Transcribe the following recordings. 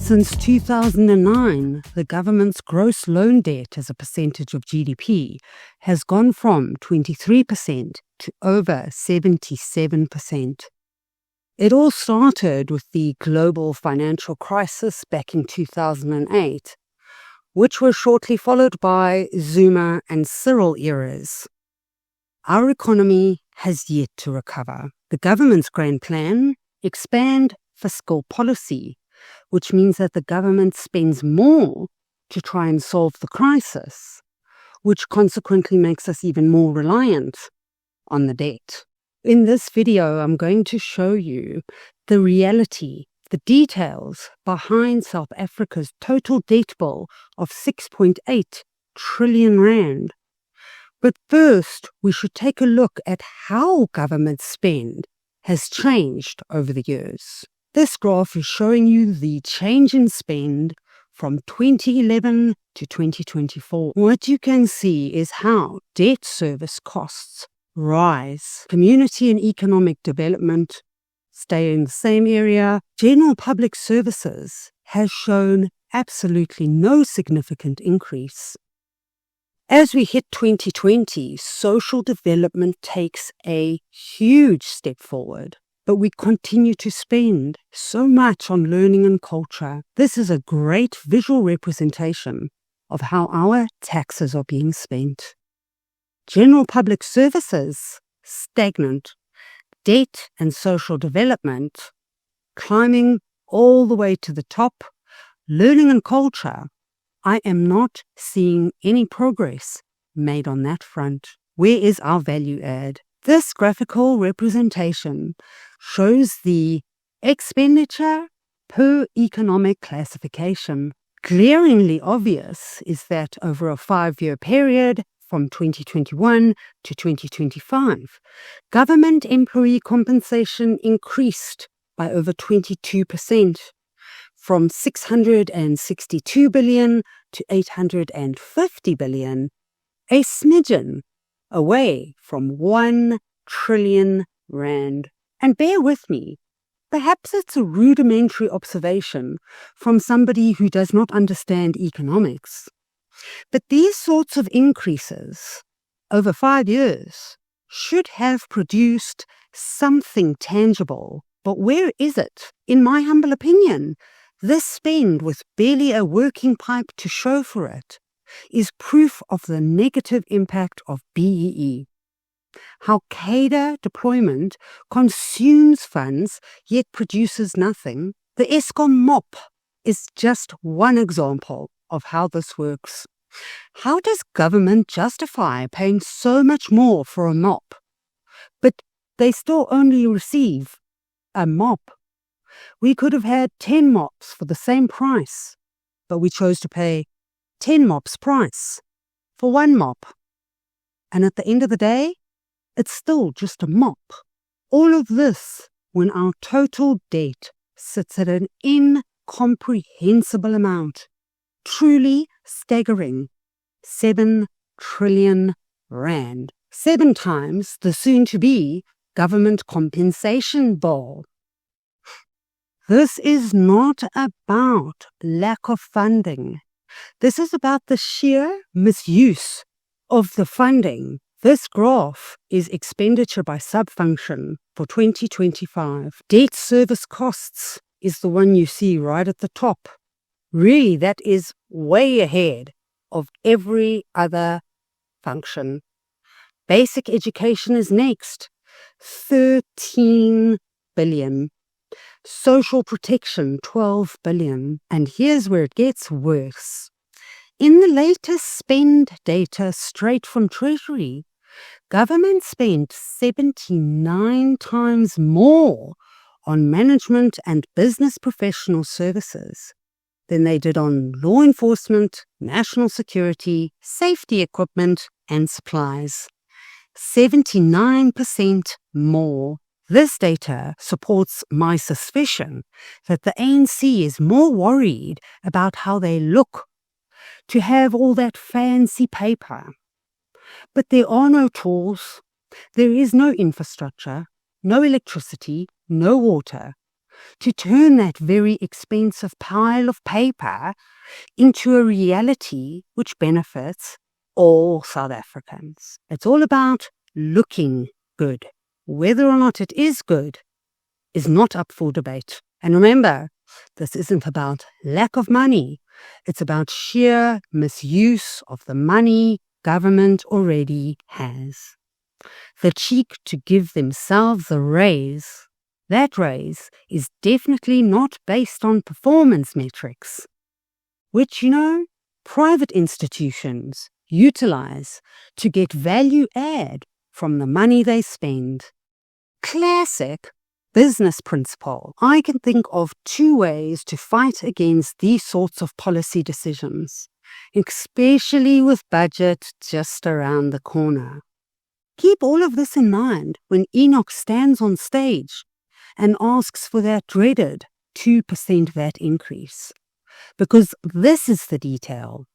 Since 2009, the government's gross loan debt as a percentage of GDP has gone from 23% to over 77%. It all started with the global financial crisis back in 2008, which was shortly followed by Zuma and Cyril eras. Our economy has yet to recover. The government's grand plan, expand fiscal policy, which means that the government spends more to try and solve the crisis, which consequently makes us even more reliant on the debt. In this video, I'm going to show you the reality, the details behind South Africa's total debt bill of 6.8 trillion rand. But first, we should take a look at how government spend has changed over the years. This graph is showing you the change in spend from 2011 to 2024. What you can see is how debt service costs rise. Community and economic development stay in the same area. General public services has shown absolutely no significant increase. As we hit 2020, social development takes a huge step forward. But we continue to spend so much on learning and culture. This is a great visual representation of how our taxes are being spent. General public services, stagnant. Debt and social development, climbing all the way to the top. Learning and culture, I am not seeing any progress made on that front. Where is our value add? This graphical representation shows the expenditure per economic classification. Glaringly obvious is that over a 5-year period, from 2021 to 2025, government employee compensation increased by over 22%, from 662 billion to 850 billion, a smidgen away from 1 trillion rand. And bear with me, perhaps it's a rudimentary observation from somebody who does not understand economics. But these sorts of increases over 5 years should have produced something tangible. But where is it? In my humble opinion, this spend with barely a working pipe to show for it is proof of the negative impact of BEE. How cadre deployment consumes funds yet produces nothing. The Eskom mop is just one example of how this works. How does government justify paying so much more for a mop, but they still only receive a mop? We could have had 10 mops for the same price, but we chose to pay 10 mops price for one mop. And at the end of the day, it's still just a mop. All of this when our total debt sits at an incomprehensible amount. Truly staggering. 7 trillion rand. 7 times the soon-to-be government compensation bill. This is not about lack of funding. This is about the sheer misuse of the funding. This graph is expenditure by sub-function for 2025. Debt service costs is the one you see right at the top. Really, that is way ahead of every other function. Basic education is next, 13 billion. Social protection, 12 billion. And here's where it gets worse. In the latest spend data straight from Treasury, government spent 79 times more on management and business professional services than they did on law enforcement, national security, safety equipment, and supplies. 79% more. This data supports my suspicion that the ANC is more worried about how they look to have all that fancy paper. But there are no tools, there is no infrastructure, no electricity, no water. to turn that very expensive pile of paper into a reality which benefits all South Africans. It's all about looking good. Whether or not it is good is not up for debate. And remember, this isn't about lack of money. It's about sheer misuse of the money government already has. The cheek to give themselves a raise. That raise is definitely not based on performance metrics, which, private institutions utilize to get value add from the money they spend. Classic business principle. I can think of 2 ways to fight against these sorts of policy decisions, especially with budget just around the corner. Keep all of this in mind when Enoch stands on stage and asks for that dreaded 2% VAT increase. Because this is the detail.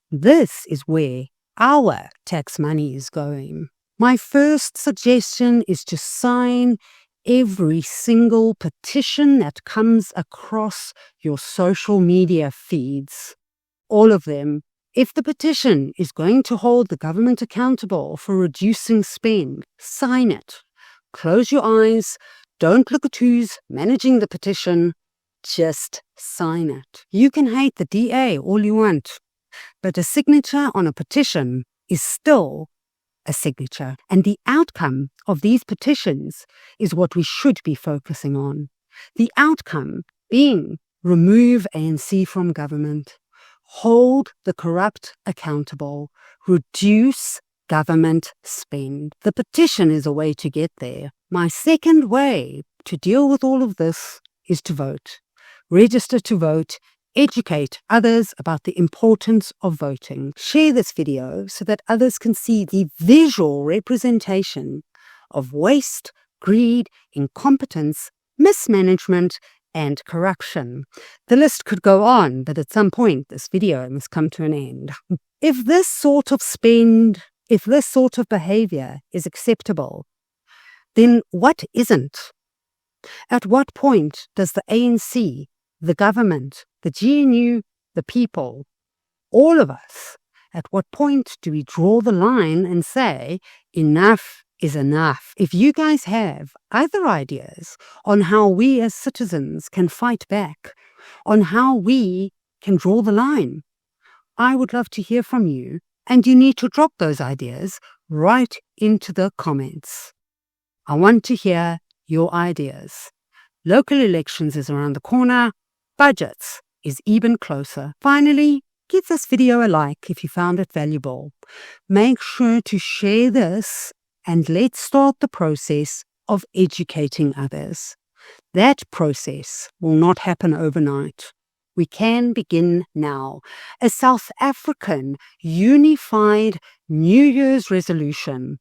This is where our tax money is going. My first suggestion is to sign every single petition that comes across your social media feeds. All of them. If the petition is going to hold the government accountable for reducing spend, sign it. Close your eyes. Don't look at who's managing the petition. Just sign it. You can hate the DA all you want, but a signature on a petition is still a signature. And the outcome of these petitions is what we should be focusing on. The outcome being remove ANC from government, hold the corrupt accountable, reduce government spend. The petition is a way to get there. My second way to deal with all of this is to vote. Register to vote. Educate others about the importance of voting. Share this video so that others can see the visual representation of waste, greed, incompetence, mismanagement, and corruption. The list could go on, but at some point this video must come to an end. If this sort of behavior is acceptable, then what isn't? At what point does the ANC, the government, the GNU, the people, all of us, at what point do we draw the line and say, enough is enough? If you guys have other ideas on how we as citizens can fight back, on how we can draw the line, I would love to hear from you, and you need to drop those ideas right into the comments. I want to hear your ideas. Local elections is around the corner. Budgets is even closer. Finally, give this video a like if you found it valuable. Make sure to share this and let's start the process of educating others. That process will not happen overnight. We can begin now. A South African unified New Year's resolution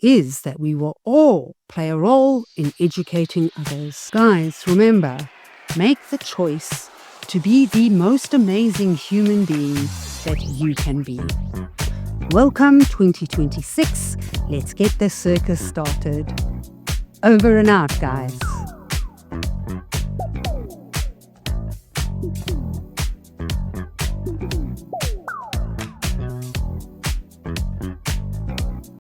is that we will all play a role in educating others. Guys, remember, make the choice to be the most amazing human being that you can be. Welcome 2026. Let's get this circus started. Over and out, guys.